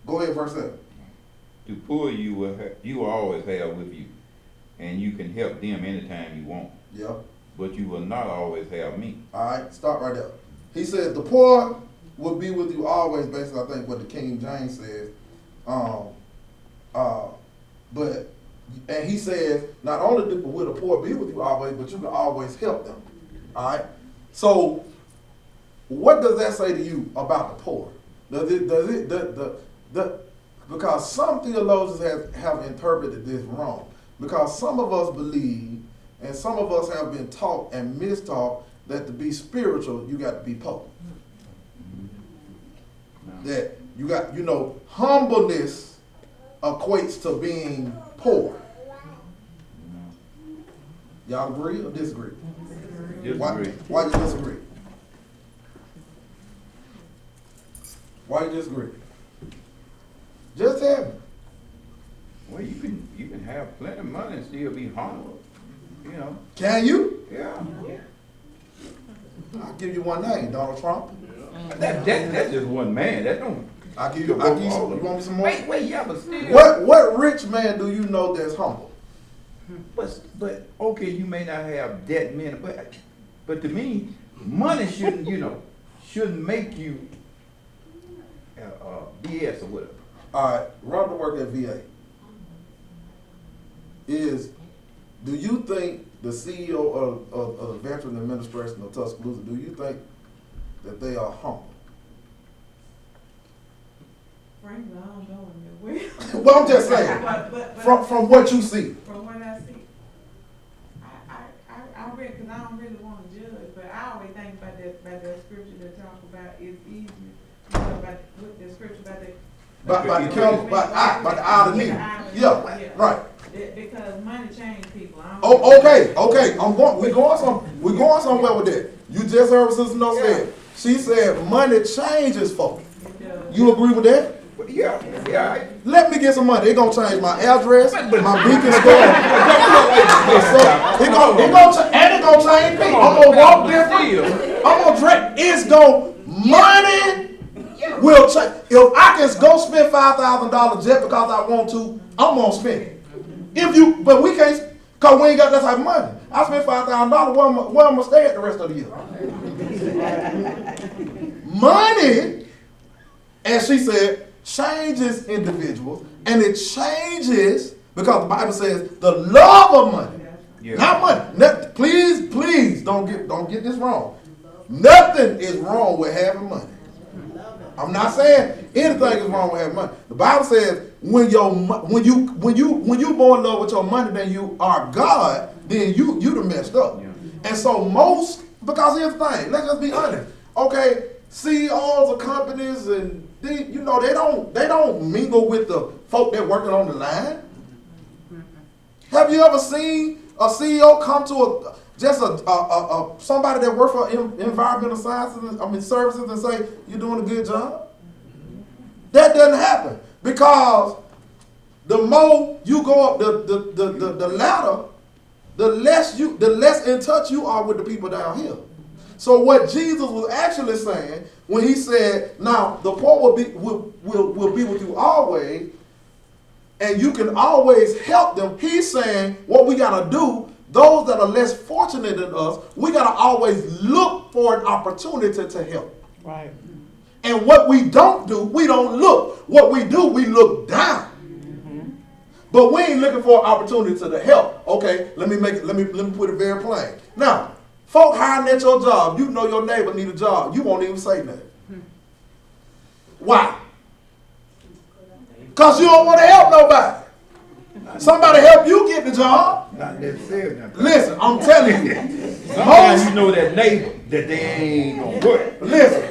Go ahead, verse 7. The poor you will always have with you, and you can help them anytime you want. Yep. But you will not always have me. All right, stop right there. He said the poor will be with you always, basically I think what the King James says. And he says, not only will the poor be with you always, but you can always help them. All right? So, what does that say to you about the poor? Because some theologians have interpreted this wrong. Because some of us believe, and some of us have been taught and mistaught, that to be spiritual, you got to be poor. That you got, humbleness equates to being poor. Y'all agree or disagree? Disagree. Why you disagree? Why you disagree? Just tell me. Well, you can have plenty of money and still be humble. Can you? Yeah. I'll give you one name, Donald Trump. That's just one man. That don't. I'll give you some. You want me some more? Wait, yeah, but still. What rich man do you know that's humble? But okay, you may not have that many, but to me, money shouldn't make you BS or whatever. All right, Robert work at VA. Do you think the CEO of the Veteran Administration of Tuscaloosa, do you think that they are humble? Frankly, I don't know him that well. Well, I'm just saying, from what you see. From what I see, I read, because I don't really want to judge, but I always think about that scripture that talk about it's easy, about with the scripture about the the eye of the needle. Yeah, right. Because money changes people. Okay. We're going somewhere with that. You just heard what Sister No said. She said money changes folks. You agree with that? Yeah. Let me get some money. It's gonna change my address, my beacon score. It's gonna change me. I'm gonna walk different. I'm gonna drink. Money will change. If I can go spend $5,000 just because I want to, I'm gonna spend it. But we can't, cause we ain't got that type of money. I spend $5,000. Where I'm gonna stay at the rest of the year? Money, as she said, changes individuals, and it changes because the Bible says the love of money, not money. Please don't get this wrong. Nothing is wrong with having money. I'm not saying anything is wrong with having money. The Bible says when you more in love with your money than you are God, then you done messed up. Yeah. And so because here's the thing, let's just be honest. Okay, CEOs of companies and they don't mingle with the folk that working on the line. Have you ever seen a CEO come to somebody that works for environmental sciences, services, and say, you're doing a good job? That doesn't happen because the more you go up the ladder, the less in touch you are with the people down here. So what Jesus was actually saying when he said, now the poor will be with you always, and you can always help them. He's saying what we got to do, those that are less fortunate than us, we got to always look for an opportunity to help. Right. And what we don't do, we don't look. What we do, we look down. Mm-hmm. But we ain't looking for an opportunity to help. Okay, let me put it very plain. Now, folk hiring at your job, you know your neighbor need a job, you won't even say nothing. Why? Because you don't want to help nobody. Somebody help you get the job. Not necessarily. Listen, I'm telling you. Sometimes you know that neighbor that they ain't gonna work. Listen.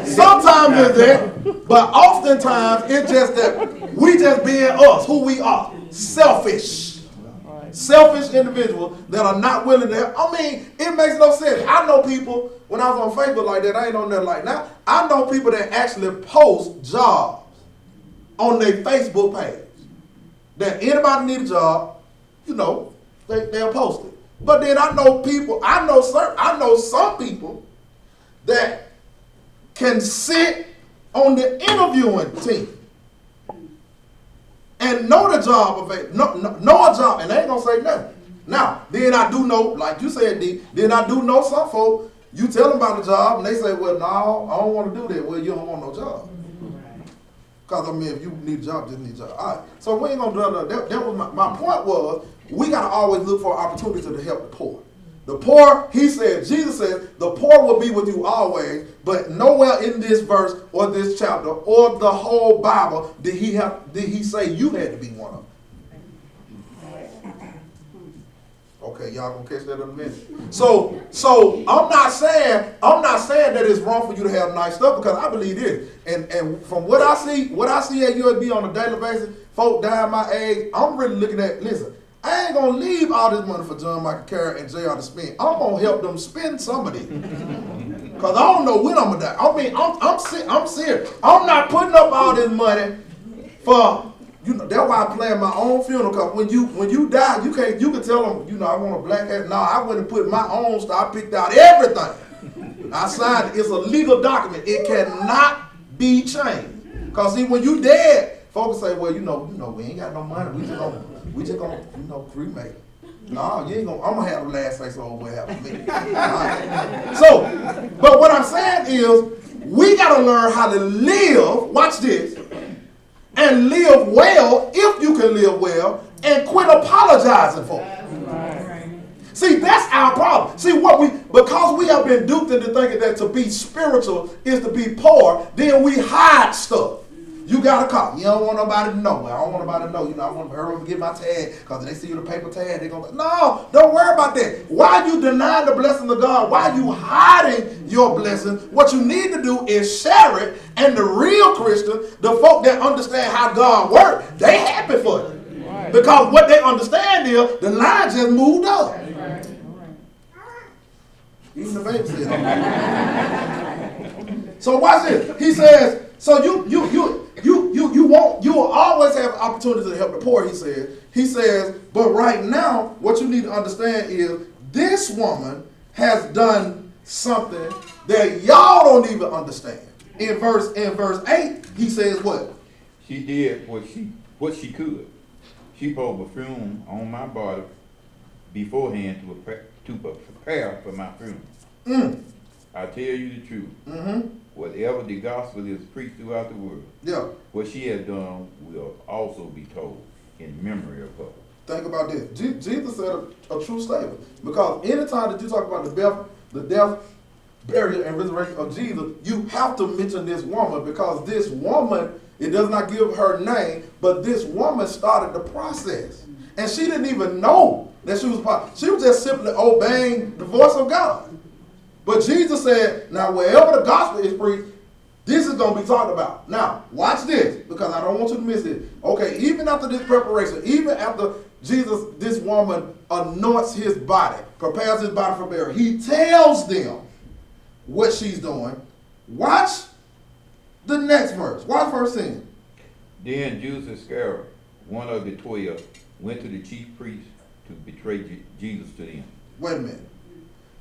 Sometimes it's that, but oftentimes it's just that we just being us, who we are. Selfish. Selfish individuals that are not willing to help. I mean, it makes no sense. I know people, when I was on Facebook like that, I ain't on there like now. I know people that actually post jobs on their Facebook page. That anybody need a job, they'll post it. But then I know some people that can sit on the interviewing team and know the job of it, know a job, and they ain't gonna say nothing. Now, then I do know, like you said, D, then I do know some folk, you tell them about the job, and they say, well, no, I don't want to do that. Well, you don't want no job. Because, I mean, if you need a job, just need a job. All right. So we ain't going to do that. That was my point was, we got to always look for opportunities to help the poor. The poor, he said, Jesus said, the poor will be with you always, but nowhere in this verse or this chapter or the whole Bible did he say you had to be one of them. Okay, y'all gonna catch that in a minute. So I'm not saying that it's wrong for you to have nice stuff, because I believe it is. And from what I see at USB on a daily basis, folk dying my age, I'm really looking at, listen, I ain't gonna leave all this money for John Michael Carey and JR to spend. I'm gonna help them spend some of it. Because I don't know when I'm gonna die. I mean, I'm serious. I'm not putting up all this money for, that's why I plan my own funeral. Because when you die, you can tell them, I want a black hat. No, I went and put my own stuff. I picked out everything. I signed it. It's a legal document. It cannot be changed. Because see, when you dead, folks say, well, we ain't got no money. We just gonna cremate. No, you ain't gonna. I'm gonna have the last say so what happened to me. Right. So, but what I'm saying is, we gotta learn how to live. Watch this, and live well if you can live well, and quit apologizing for it. Right. See, that's our problem. See, because we have been duped into thinking that to be spiritual is to be poor, then we hide stuff. You got a car. You don't want nobody to know. Well, I don't want nobody to know. I want to hurry up and get my tag, because if they see you the paper tag, they're going to, no, don't worry about that. Why are you denying the blessing of God? Why are you hiding your blessing? What you need to do is share it, and the real Christian, the folk that understand how God works, they happy for it. Right. Because what they understand is the line just moved up. Right. Even the baby said So watch this. He says, so you will always have opportunities to help the poor, he says. He says, but right now, what you need to understand is this woman has done something that y'all don't even understand. In verse 8, he says what? She did what she could. She poured perfume on my body beforehand to prepare for my funeral. I tell you the truth. Whatever the gospel is preached throughout the world, what she has done will also be told in memory of her. Think about this. Jesus said a true statement. Because anytime that you talk about the death, burial, and resurrection of Jesus, you have to mention this woman, because this woman, it does not give her name, but this woman started the process. And she didn't even know that she was just simply obeying the voice of God. But Jesus said, now wherever the gospel is preached, this is going to be talked about. Now, watch this, because I don't want you to miss it. Okay, even after this preparation, even after this woman anoints his body, prepares his body for burial, he tells them what she's doing. Watch the next verse. Watch verse 10. Then Judas Iscariot, one of the 12, went to the chief priests to betray Jesus to them. Wait a minute.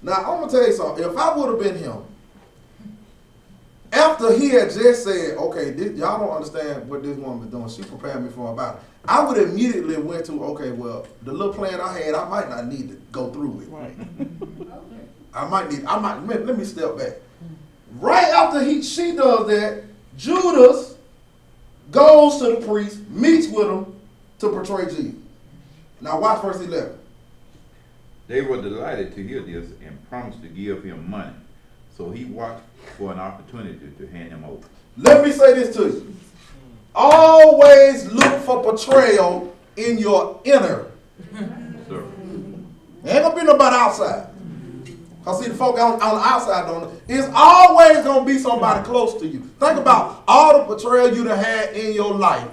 Now, I'm going to tell you something. If I would have been him, after he had just said, okay, y'all don't understand what this woman is doing, she prepared me for about it, I would immediately went to, okay, well, the little plan I had, I might not need to go through with. Right. Let me step back. Right after she does that, Judas goes to the priest, meets with him to portray Jesus. Now watch verse 11. They were delighted to hear this and promised to give him money. So he watched for an opportunity to hand him over. Let me say this to you. Always look for betrayal in your inner. Sir. There ain't going to be nobody outside. Because see, the folk on the outside don't know. It's always going to be somebody close to you. Think about all the betrayal you done had in your life.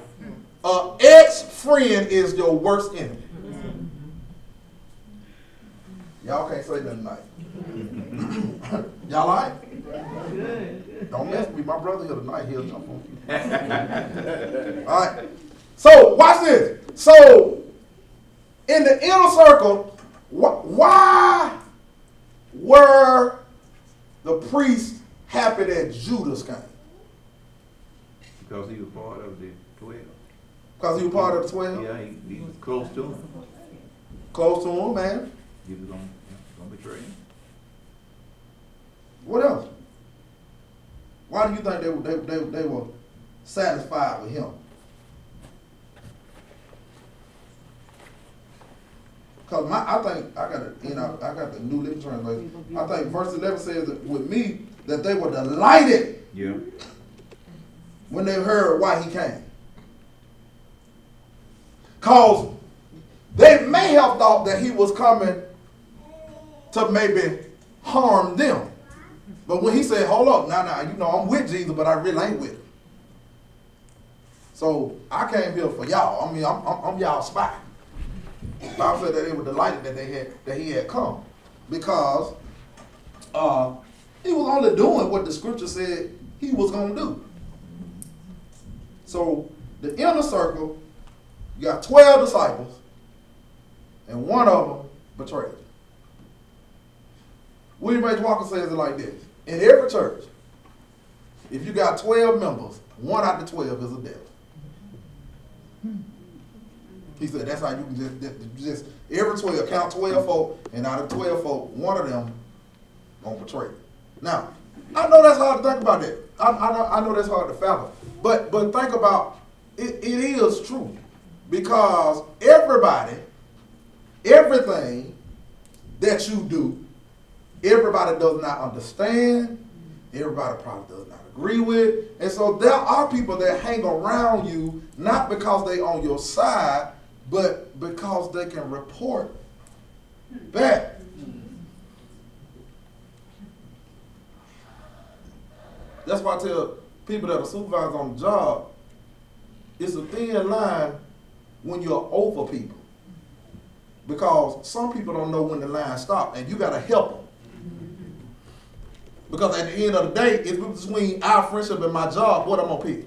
An ex-friend is your worst enemy. Y'all can't say nothing tonight. Y'all all right? Don't mess with me. My brother here tonight, he'll jump on you. All right. So, watch this. So, in the inner circle, why were the priests happy that Judas came? Because he was part of the 12. Because he was part of the 12? Yeah, he was close to him. Close to him, man. He was gonna betray him. What else? Why do you think they were satisfied with him? Because I got the New Living Translation. I think verse 11 says that with me that they were delighted when they heard why he came. Because they may have thought that he was coming to maybe harm them. But when he said, hold up, now, I'm with Jesus, but I really ain't with him. So I came here for y'all. I mean, I'm y'all spy. The Bible said that they were delighted that he had come. Because he was only doing what the scripture said he was going to do. So the inner circle, you got 12 disciples, and one of them betrayed him. William H. Walker says it like this. In every church, if you got 12 members, 1 out of 12 is a devil. He said that's how you can just every 12, count 12 folk, and out of 12 folk, 1 of them gonna betray you. Now, I know that's hard to think about that. I know that's hard to fathom. But think about it. It is true. Because everything that you do, everybody does not understand. Everybody probably does not agree with. And so there are people that hang around you, not because they on your side, but because they can report back. That's why I tell people that are supervisors on the job, it's a thin line when you're over people. Because some people don't know when the line stops, and you got to help them. Because at the end of the day, it's between our friendship and my job, what I'm going to pick.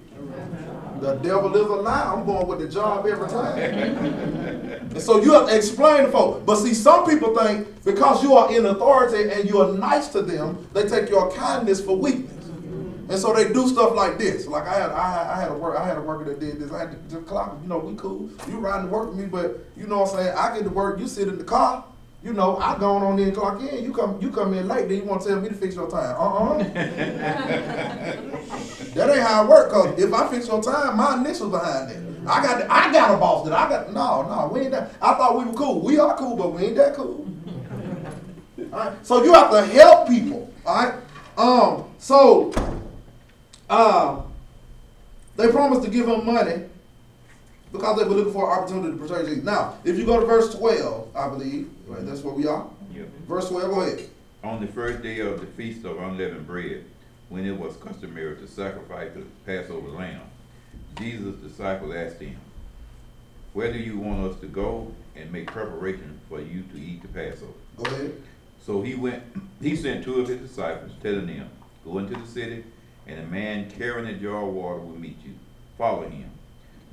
The devil is a lie. I'm going with the job every time. And so you have to explain to folks. But see, some people think because you are in authority and you are nice to them, they take your kindness for weakness. And so they do stuff like this. Like I had a worker that did this. I had to just clock him. We cool. You riding to work with me, but you know what I'm saying? I get to work, you sit in the car. I go on in, clock in. You come in late, then you want to tell me to fix your time. That ain't how it work. Cause if I fix your time, my initials behind it. I got a boss that no, we ain't that. I thought we were cool. We are cool, but we ain't that cool. All right. So you have to help people. All right. They promised to give him money because they were looking for an opportunity to betray Jesus. Now, if you go to verse 12, I believe, right, that's where we are. Yep. Verse 12, go ahead. On the first day of the Feast of Unleavened Bread, when it was customary to sacrifice the Passover lamb, Jesus' disciples asked him, "Where do you want us to go and make preparation for you to eat the Passover?" Go ahead. So he sent 2 of his disciples, telling them, "Go into the city, and a man carrying a jar of water will meet you. Follow him."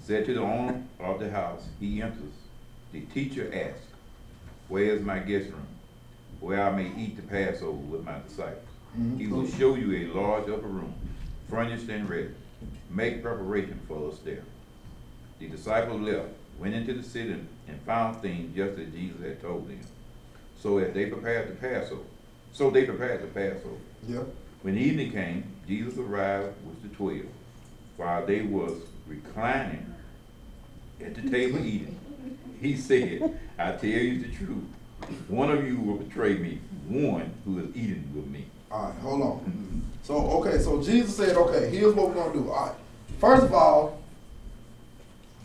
Said to the owner of the house, he enters. The teacher asked, "Where is my guest room, where I may eat the Passover with my disciples?" Mm-hmm. He will show you a large upper room, furnished and ready. Make preparation for us there. The disciples left, went into the city, and found things just as Jesus had told them. So they prepared the Passover. Yeah. When evening came, Jesus arrived with the 12. While they was reclining at the table eating, he said, "I tell you the truth. One of you will betray me, one who is eating with me." All right, hold on. So Jesus said, okay, here's what we're going to do. All right. First of all,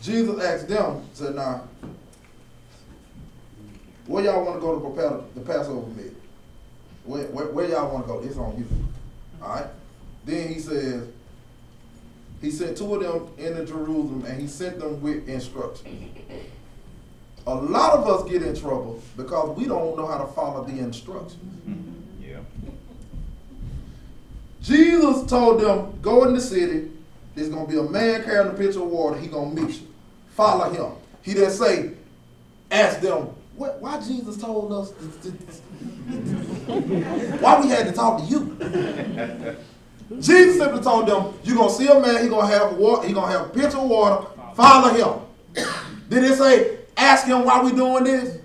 Jesus asked them, said, "Now, where y'all want to go to prepare the Passover meal? Where y'all want to go? It's on you." All right. Then he says, he sent 2 of them into Jerusalem, and he sent them with instructions. A lot of us get in trouble because we don't know how to follow the instructions. Yeah. Jesus told them, go in the city. There's going to be a man carrying a pitcher of water. He's going to meet you. Follow him. He didn't say, ask them, why Jesus told us, why we had to talk to you? Jesus simply told them, you're going to see a man, he's going to have water, he's going to have a pitcher of water, follow him. Did it say, ask him why we doing this?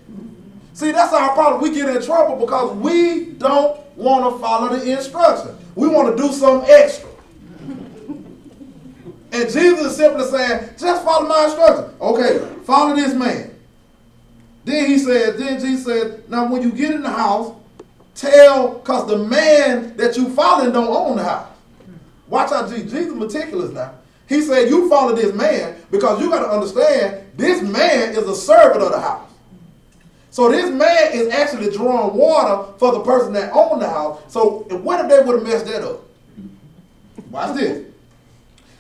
See, that's our problem. We get in trouble because we don't want to follow the instruction. We want to do something extra. And Jesus is simply saying, just follow my instruction. Okay, follow this man. Then Jesus said, now when you get in the house, tell, because the man that you following don't own the house. Watch out, Jesus is meticulous now. He said, you follow this man because you got to understand, this man is a servant of the house. So this man is actually drawing water for the person that owned the house. So what if they would have messed that up? Watch this.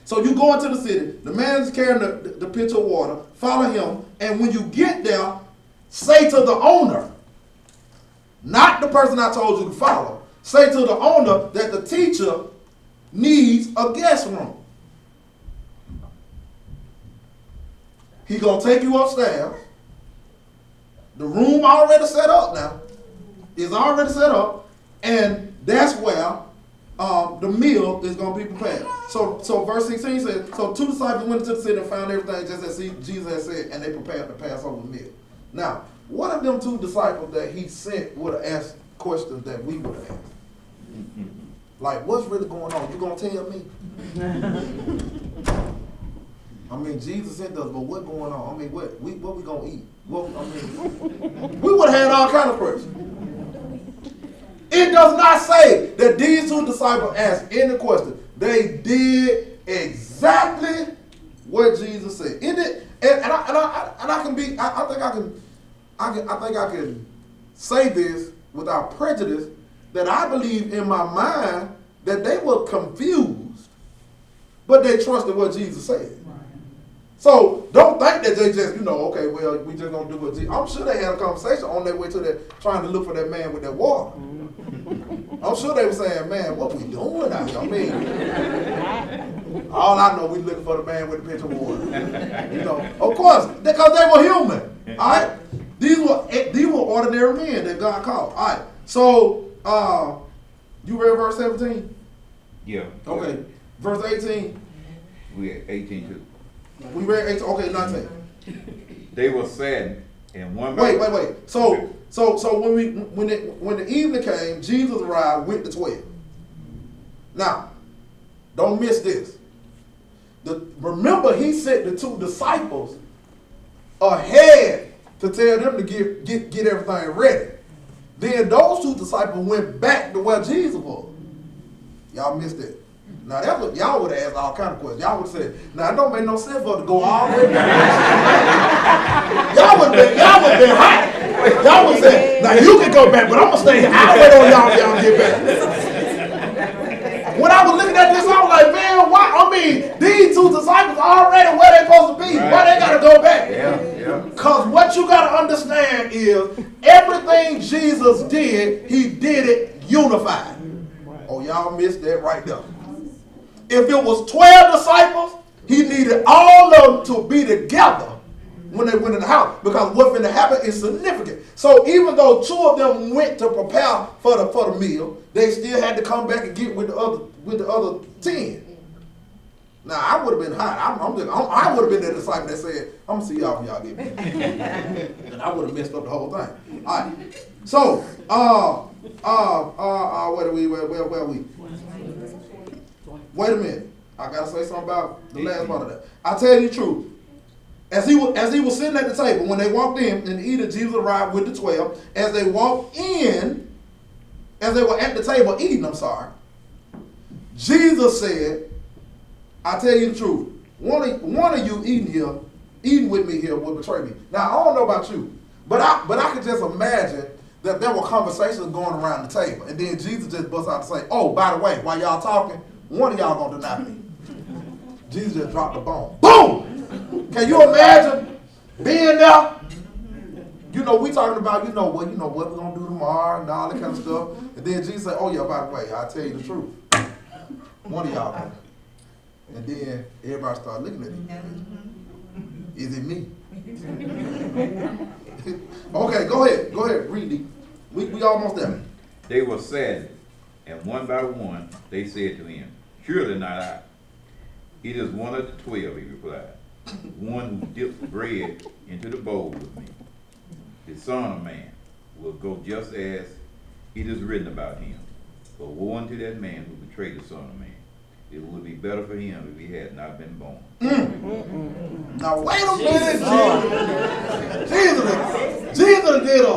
So you go into the city, the man is carrying the pitcher of water, follow him, and when you get there, say to the owner, not the person I told you to follow, say to the owner that the teacher needs a guest room. He's going to take you upstairs. The room already set up now. It's already set up, and that's where the meal is going to be prepared. So verse 16 says, so two disciples went into the city and found everything just as Jesus had said, and they prepared the Passover meal. Now, what of them two disciples that he sent would have asked questions that we would have asked? Like, what's really going on? You going to tell me? I mean, Jesus sent us, but what's going on? I mean, what we going to eat? We would have had all kind of questions. It does not say that these two disciples asked any question. They did exactly what Jesus said. It did, and I can be. I think I can say this without prejudice that I believe in my mind that they were confused, but they trusted what Jesus said. So don't think that they just, okay, well, we just gonna do what Jesus. I'm sure they had a conversation on their way to that, trying to look for that man with that water. I'm sure they were saying, man, what we doing out here? I mean, all I know, we looking for the man with the pitcher of water. Of course, because they were human. All right, these were ordinary men that God called. All right, so you read verse 17? Yeah. Okay, verse 18. We at 18 too. We read 18. Okay, 19. They were saddened, and one. Wait. So when the evening came, Jesus arrived with the 12. Now, don't miss this. Remember, he sent the two disciples ahead to tell them to get everything ready. Then those two disciples went back to where Jesus was. Y'all missed it. Now, that's what y'all would have asked all kind of questions. Y'all would have said, now, it don't make no sense for us to go all the way back. Y'all would have been hot. Y'all would have said, now, you can go back, but I'm going to stay here. I'll wait on y'all get back. When I was looking at this, I was like, man, why? I mean, these two disciples are already where they're supposed to be. Right. Why they got to go back? Yeah. Because what you got to understand is everything Jesus did, he did it unified. Oh, y'all missed that right there. If it was 12 disciples, he needed all of them to be together when they went in the house, because what's going to happen is significant. So even though two of them went to prepare for the meal, they still had to come back and get with the other 10. Now, I would have been hot. I would have been the disciple that said, I'm going to see y'all when y'all get back. And I would have messed up the whole thing. All right. So, where are we? Wait a minute. I got to say something about the last part of that. I'll tell you the truth. As he was sitting at the table, when they walked in and eating, Jesus arrived with the 12. As they walked in, as they were at the table eating, Jesus said, I tell you the truth, one of you eating with me here will betray me. Now, I don't know about you, but I could just imagine that there were conversations going around the table, and then Jesus just busts out and say, oh, by the way, while y'all talking, one of y'all gonna deny me. Jesus just dropped the bomb. Boom! Can you imagine being there? We talking about, what we're gonna do tomorrow and all that kind of stuff. And then Jesus said, oh yeah, by the way, I'll tell you the truth. One of y'all gonna. And then everybody started looking at him. Is it me? Okay, go ahead, read it. We almost there. They were saddened, and one by one they said to him, Surely not I. It is one of the 12, he replied, one who dips bread into the bowl with me. The Son of Man will go just as it is written about him. But woe unto that man who betrayed the Son of Man. It would be better for him if he had not been born. Now wait a minute, Jesus did a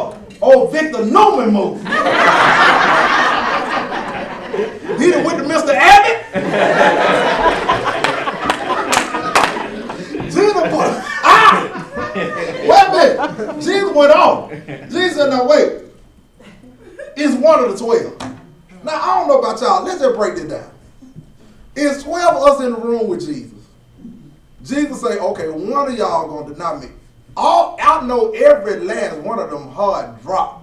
old Victor Norman move. He done went to Mr. Abbott. Jesus put, wait a minute. Jesus went off. Jesus said, now wait. It's one of the 12. Now I don't know about y'all. Let's just break this down. It's 12 of us in the room with Jesus. Jesus say, okay, one of y'all gonna deny me. I know every last one of them hard drop.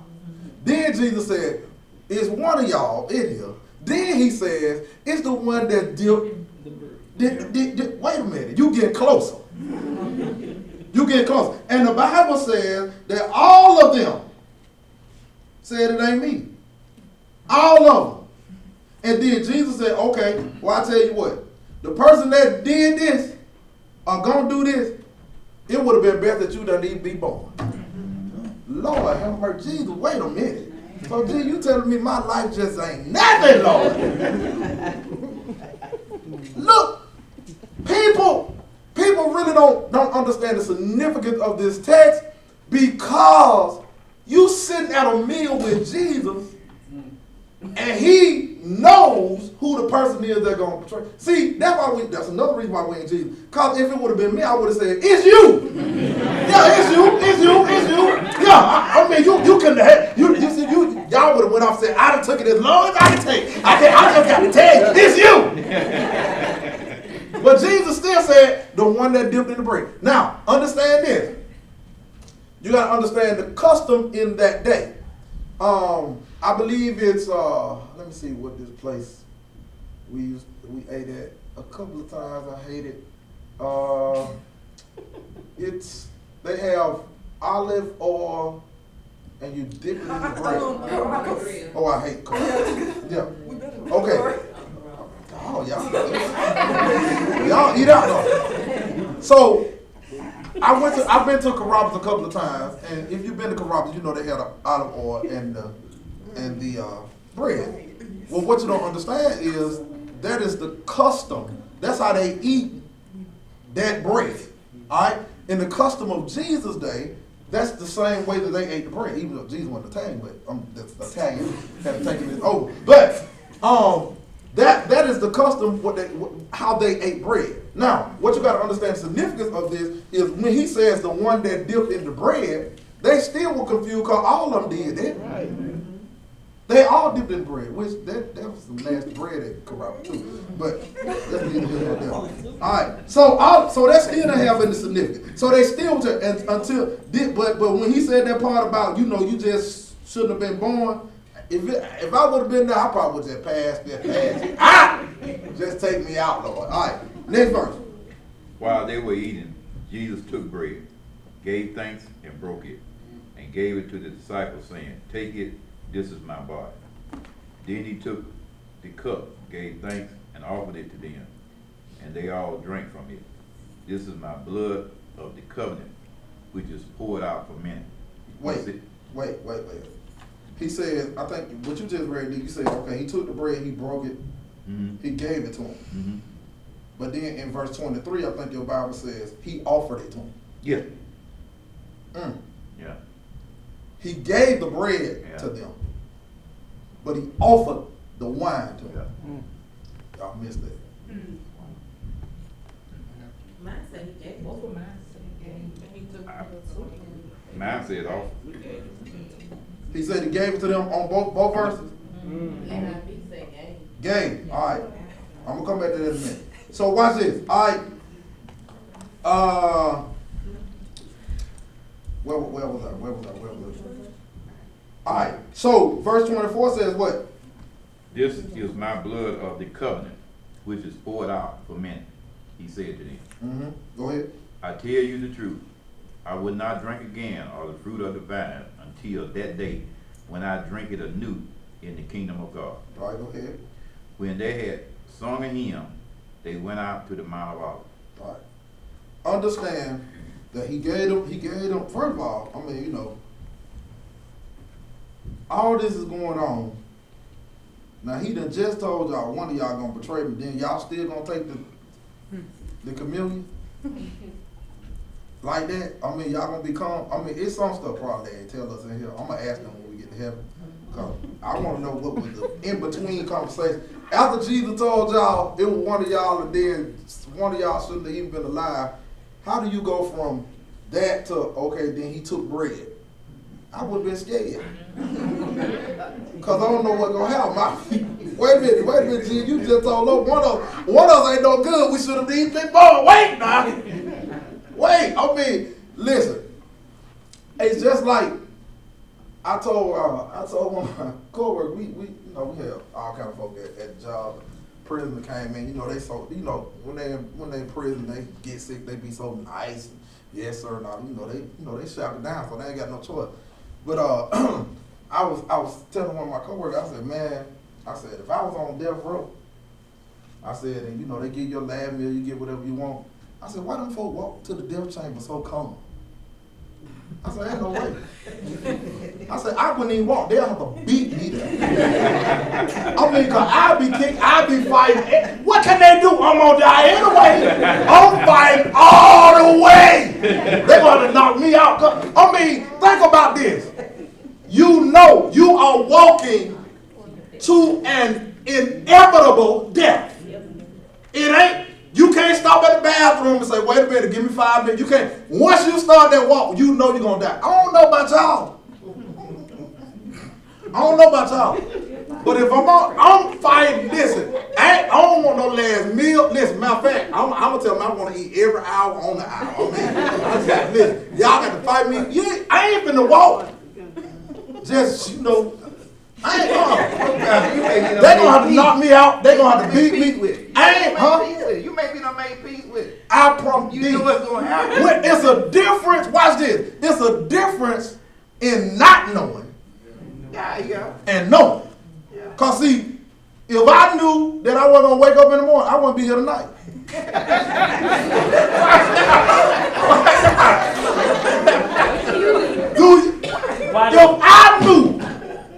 Then Jesus said, it's one of y'all in here. Then he says, it's the one that dipped. Wait a minute, you get closer. You get closer. And the Bible says that all of them said it ain't me. All of them. And then Jesus said, okay, well, I tell you what. The person that did this or gonna do this, it would have been better that you didn't even be born. Lord, have mercy. Jesus, wait a minute. So, Jesus, you telling me my life just ain't nothing, Lord. Look, people really don't understand the significance of this text because you sitting at a meal with Jesus and he knows who the person is that's going to betray. See, that's another reason why we ain't Jesus. Because if it would have been me, I would have said, it's you. Yeah, it's you. Yeah, I mean, you couldn't have, y'all would have went off and said, I done took it as long as I can take. I just got to tell you, it's you. But Jesus still said, the one that dipped in the bread. Now, understand this. You got to understand the custom in that day. I believe it's, let me see what this place we ate at a couple of times. I hate it. They have olive oil and you dip it in the bread. Oh, I hate coffee. Yeah. Okay. Oh, y'all eat out though. So, I've been to Carrabba's a couple of times, and if you've been to Carrabba's, you know they had olive oil and the bread. Well, what you don't understand is that is the custom. That's how they eat that bread. All right? In the custom of Jesus' day, that's the same way that they ate the bread. Even though Jesus wasn't Italian, but that's Italian. Had taken it over. But that is the custom how they ate bread. Now, what you got to understand the significance of this is when he says the one that dipped in the bread, they still were confused because all of them did that. Right. They all dipped in bread, which that was some nasty bread at Carrabba's too. But that's neither here nor there. All right, so that still didn't have any significance. So they still but when he said that part about you just shouldn't have been born. If I would have been there, I probably would have just passed. Just take me out, Lord. All right, next verse. While they were eating, Jesus took bread, gave thanks, and broke it, and gave it to the disciples, saying, take it, this is my body. Then he took the cup, gave thanks, and offered it to them, and they all drank from it. This is my blood of the covenant, which is poured out for many. Wait. He said, I think what you just read, you said, okay, he took the bread, he broke it, he gave it to him. Mm-hmm. But then in verse 23, I think your Bible says, he offered it to him. Yeah. Yeah. He gave the bread to them, but he offered the wine to them. Y'all missed that. Mine said he gave. Both of mine said he gave. Mine said offer. He said he gave it to them on both verses? NIV said gave. Gave. All right. I'm going to come back to that in a minute. So watch this. All right. Where was I? All right. So verse 24 says what? This is my blood of the covenant, which is poured out for many, he said to them. Mm-hmm. Go ahead. I tell you the truth. I will not drink again of the fruit of the vine until that day when I drink it anew in the kingdom of God. All right, go ahead. When they had sung a hymn, they went out to the Mount of Olives. Right. Understand that he gave them, first of all, I mean, you know, all this is going on. Now he done just told y'all one of y'all gonna betray me, then y'all still gonna take the communion? Like that? I mean, y'all gonna become, I mean, it's some stuff probably they ain't tell us in here. I'm gonna ask them when we get to heaven. Cause I wanna know what was the in-between conversation. After Jesus told y'all, it was one of y'all and then one of y'all shouldn't have even been alive. How do you go from that to, okay, then he took bread? I would have been scared. Because I don't know what's going to happen. Wait a minute, G, you just told us one of us ain't no good. We should have eaten big bone. Wait now. Wait, I mean, listen. It's just like I told one of my coworkers, we have all kind of folk at the job. Prison came in, when they in prison, they get sick, they be so nice. And, yes, sir. Now, they shout it down, so they ain't got no choice. But I was telling one of my coworkers, I said, man, if I was on death row, I said, and they give you a lab meal, you get whatever you want. I said, why them folk walk to the death chamber so calm? I said, ain't no way. I said, I wouldn't even walk. They'll have to beat me there. I mean, because I'll be kicked, I'll be fighting. What can they do? I'm going to die anyway. I'm fighting all the way. They're going to knock me out. I mean, think about this. You know you are walking to an inevitable death. It ain't. You can't stop at the bathroom and say, wait a minute, give me 5 minutes. You can't. Once you start that walk, you know you're going to die. I don't know about y'all. But if I'm fighting, listen, I don't want no last meal. Listen, matter of fact, I'm going to tell them I want to eat every hour on the hour. I mean, listen, y'all got to fight me. I ain't finna walk. Just, I ain't they're going to have to knock me out. They're going to have to beat me. You may be done made peace with it. I promise you. You know what's going to happen. It's a difference. Watch this. It's a difference in not knowing and knowing. Because, see, if I knew that I wasn't going to wake up in the morning, I wouldn't be here tonight. If I knew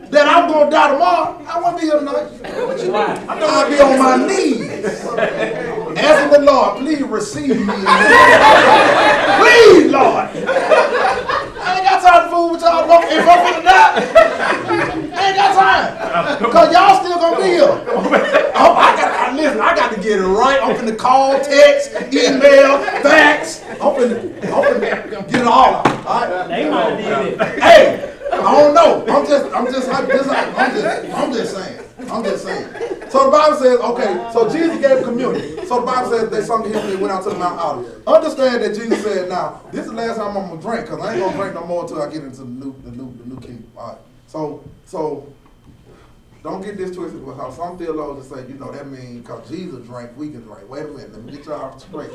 that I'm going to die tomorrow, I wouldn't be here tonight. I'd be on my knees. Asking the Lord, please receive me. Please, Lord. I ain't got time to fool with y'all. If I'm going to die, I ain't got time. Because y'all still going to be here. I got to get it right. I'm finna call, text, email, fax. I'm finna get it all out. All right? They might have did it. Hey. I don't know. I'm just saying. So the Bible says, okay, so Jesus gave communion. So the Bible says they sung the hymn and they went out to the Mount Olives. Understand that Jesus said, now, this is the last time I'm going to drink, because I ain't going to drink no more until I get into the new kingdom. All right. So don't get this twisted with how some theologians say, that means because Jesus drank, we can drink. Wait a minute, let me get y'all straight.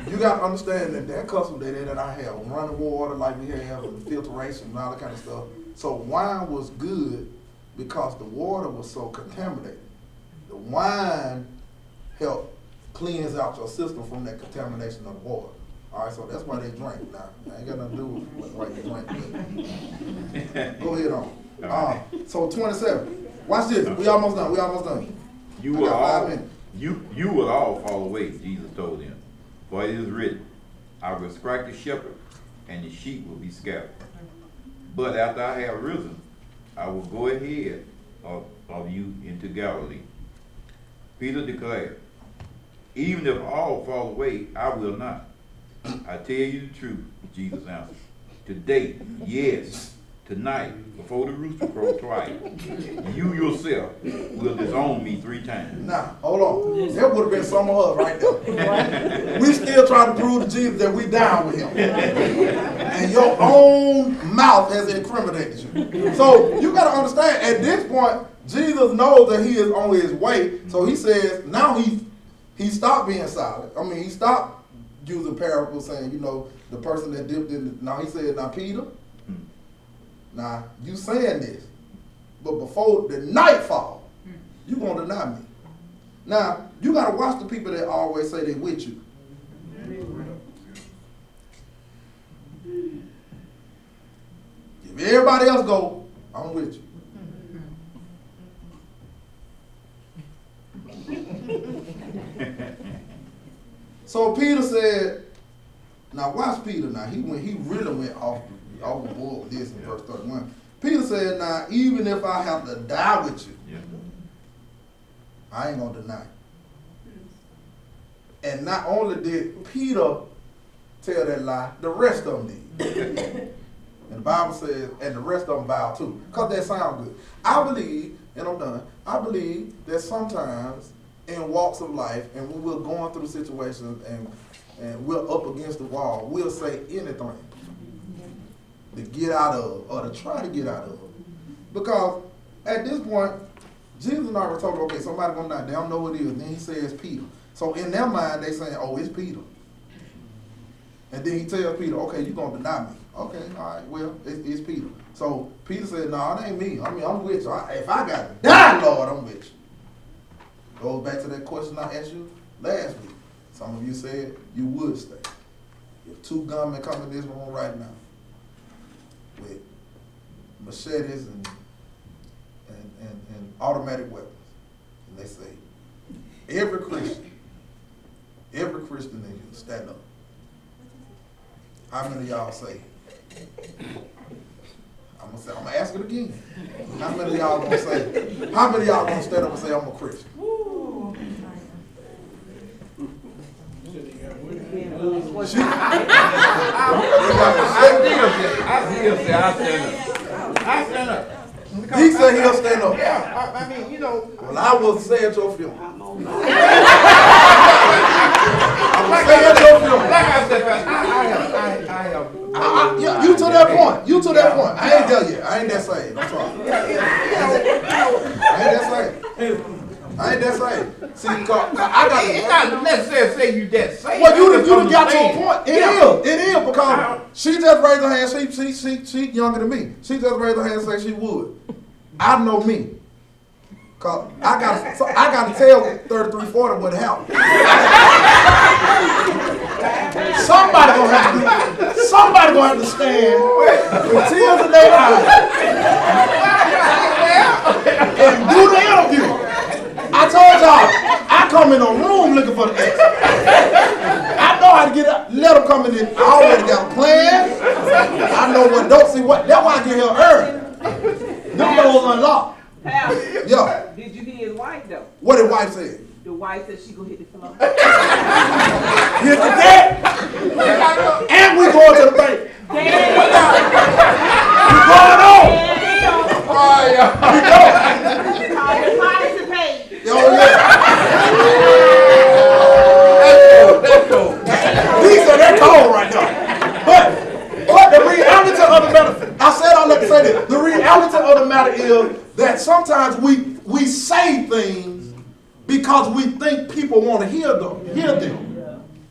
You got to understand that custom that I have, running water like we have, and filtration and all that kind of stuff. So wine was good because the water was so contaminated. The wine helped cleanse out your system from that contamination of the water. All right, so that's why they drink. Now, I ain't got nothing to do with why they drink. Go ahead on. So 27. Watch this. We almost done. You will all fall away, Jesus told them. For it is written, I will strike the shepherd, and the sheep will be scattered. But after I have risen, I will go ahead of you into Galilee. Peter declared, even if all fall away, I will not. I tell you the truth, Jesus answered. Today, yes, tonight, before the rooster crows twice, you yourself will disown me 3 times. Now, hold on. That would have been some of us right there. We still trying to prove to Jesus that we down with him. And your own mouth has incriminated you. So you got to understand, at this point, Jesus knows that he is on his way. So he says, now he stopped being silent. I mean, he stopped using parables saying, the person that dipped in. Now he said, now Peter, now you saying this, but before the nightfall, you're going to deny me. Now, you got to watch the people that always say they with you. If everybody else go, I'm with you. So Peter said, now watch Peter now. He really went overboard with this in verse 31. Peter said, now even if I have to die with you, I ain't gonna deny you. And not only did Peter tell that lie, the rest of them did. And the Bible says, and the rest of them bowed too. Because that sounds good. I believe, and I'm done, I believe that sometimes in walks of life, and when we're going through situations and we're up against the wall, we'll say anything to get out of, or to try to get out of. Because at this point, Jesus already told them, okay, somebody gonna die. They don't know what it is. Then he says Peter. So in their mind, they saying, oh, it's Peter. And then he tells Peter, okay, you're gonna deny me. Okay, all right, well, it's Peter. So Peter said, no, it ain't me. I mean, I'm with you. If I got to die, Lord, I'm with you. Goes back to that question I asked you last week. Some of you said you would stay. If two gunmen come in this room right now with machetes and automatic weapons, and they say, every Christian in here, stand up. How many of y'all say? I'm gonna ask it again. How many of y'all gonna say? How many of y'all gonna stand up and say I'm a Christian? I stand up. He said he'll stand up. Yeah, I mean, you know. Well, I will say at your funeral. I will say at your funeral. Like I said, I have. Yeah, you to that point. You to that point. I ain't there yet. I ain't that saved. I'm sorry. I ain't that saved. See, I got to. It's not necessarily say you that saved. Well, you done got to a point. It is because she just raised her hand. She younger than me. She just raised her hand and said she would. I know me. Cause I got to tell 3340 what happened. Somebody gonna have to stand with tears in their eyes and do the interview. I told y'all, I come in a room looking for the ex. I know how to get up, let them come in. I already got a plan. I know what don't see what. That's why I get here early. Them doors unlocked. Yeah. Did you hear his wife though? What did wife say? The wife said she gonna hit the floor. Hit the deck. And we going to the bank. We going on. Oh, yeah. We go. Oh, yeah. That's cool. These are that cold right now. But the reality of the matter, I said I'll let you say this. The reality of the matter is that sometimes we say things because we think people want to hear them.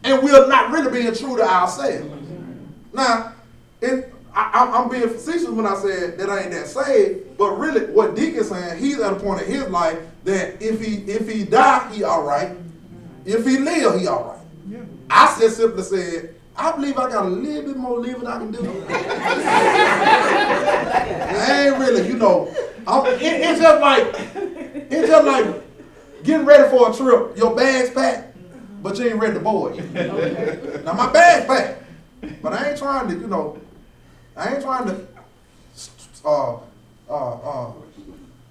And we're not really being true to ourselves. Now, I'm being facetious when I said that I ain't that saved, but really what Deacon's saying, he's at a point in his life that if he die, he all right. If he live, he all right. Yeah. I just simply said, I believe I got a little bit more living I can do. I ain't really, it's just like getting ready for a trip. Your bag's packed, but you ain't ready to board. Now my bag's packed, but I ain't trying to,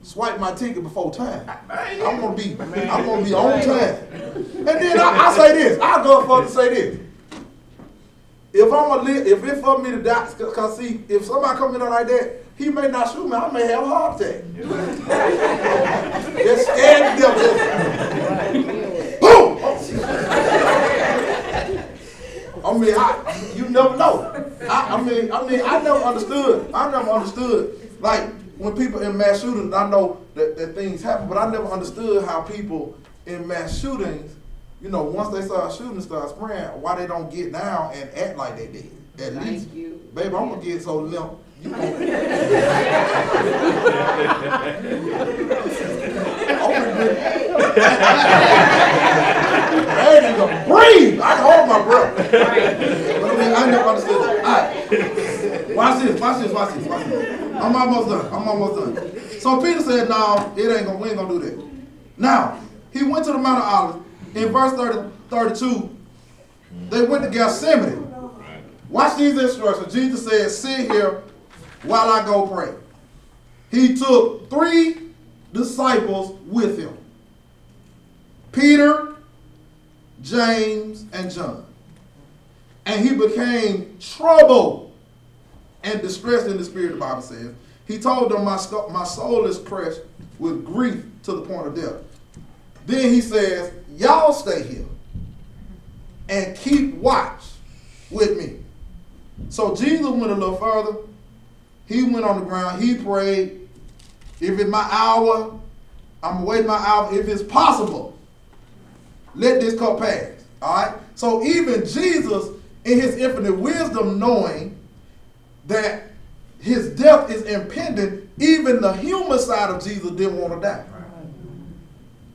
swipe my ticket before time. I'm gonna be on time. And then I say this. I go for to say this. If it's for me to die, cause see, if somebody come in there like that, he may not shoot me. I may have a heart attack. They're scared to death. Boom. I mean, you never know. I never understood. Like when people in mass shootings, I know that things happen, but I never understood how people in mass shootings, once they start shooting, start spraying, why they don't get down and act like they did. At least, baby, I'm gonna get so limp. I'm gonna I ain't gonna breathe. I can hold my breath. But I mean, I never understood that. All right. Watch this. I'm almost done. So Peter said, no, we ain't gonna do that. Now, he went to the Mount of Olives. In verse 32, they went to Gethsemane. Watch these instructions. Jesus said, sit here while I go pray. He took 3 disciples with him. Peter, James, and John. And he became troubled and distressed in the spirit, the Bible says. He told them, my soul is crushed with grief to the point of death. Then he says, y'all stay here and keep watch with me. So Jesus went a little further. He went on the ground. He prayed. If it's my hour, I'm waiting my hour. If it's possible, let this cup pass. All right? So even Jesus, in his infinite wisdom, knowing that his death is impending, even the human side of Jesus didn't want to die.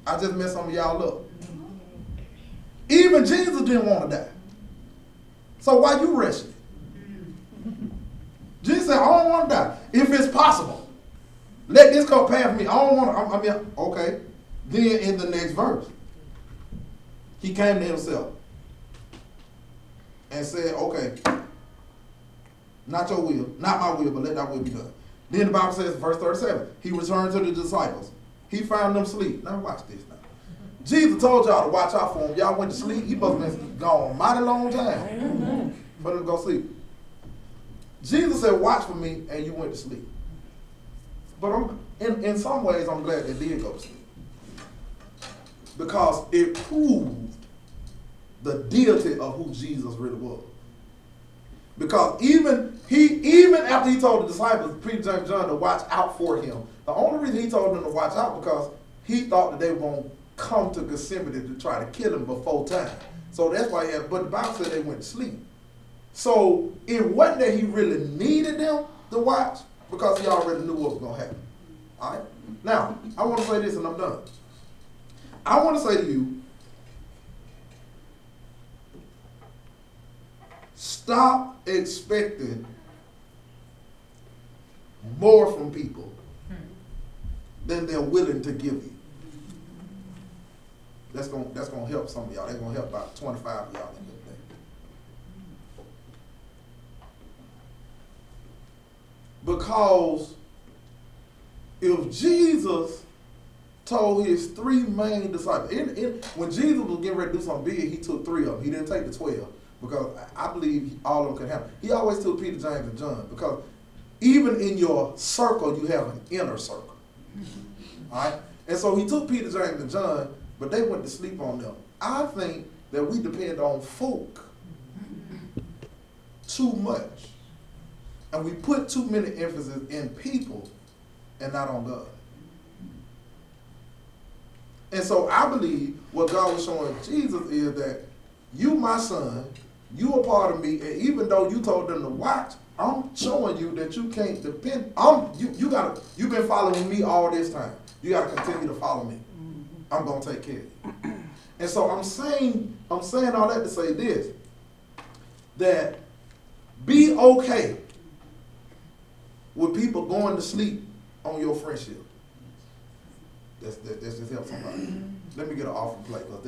I just messed some of y'all up. Even Jesus didn't want to die. So why you rushing? Jesus said, I don't want to die. If it's possible, let this cup pass me. I don't want to. Okay. Then in the next verse, he came to himself and said, okay, not your will, not my will, but let thy will be done. Then the Bible says, verse 37, he returned to the disciples. He found them asleep. Now watch this now. Jesus told y'all to watch out for him. Y'all went to sleep. He must have been gone a mighty long time for them to go sleep. Jesus said, watch for me, and you went to sleep. But in some ways, I'm glad they did go to sleep. Because it proved the deity of who Jesus really was. Because even after he told the disciples, Peter, James, John, to watch out for him, the only reason he told them to watch out because he thought that they were going to come to Gethsemane to try to kill him before time. So that's why but the Bible said they went to sleep. So it wasn't that he really needed them to watch because he already knew what was going to happen. All right? Now, I want to say this and I'm done. I want to say to you, stop expecting more from people than they're willing to give you. That's gonna help some of y'all. That's gonna help about 25 of y'all in this thing. Because if Jesus told his 3 main disciples, when Jesus was getting ready to do something big, he took 3 of them. He didn't take the 12 because I believe all of them could happen. He always took Peter, James, and John because even in your circle, you have an inner circle. All right? And so he took Peter, James, and John, but they went to sleep on them. I think that we depend on folk too much. And we put too many emphasis in people and not on God. And so I believe what God was showing Jesus is that you, my son, you are part of me, and even though you told them to watch, I'm showing you that you can't depend. You've been following me all this time. You got to continue to follow me. I'm gonna take care of you. And so I'm saying all that to say this: that be okay with people going to sleep on your friendship. That's just help somebody. Let me get an offering plate, because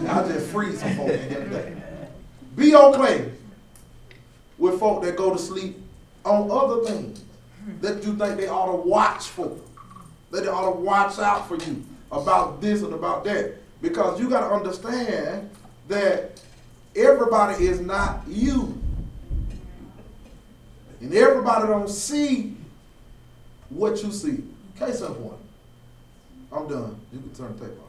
I just freeze some folk in here today. Be okay with folk that go to sleep on other things that you think they ought to watch for, that they ought to watch out for you about this and about that. Because you got to understand that everybody is not you. And everybody don't see what you see. Case in point. I'm done. You can turn the tape off.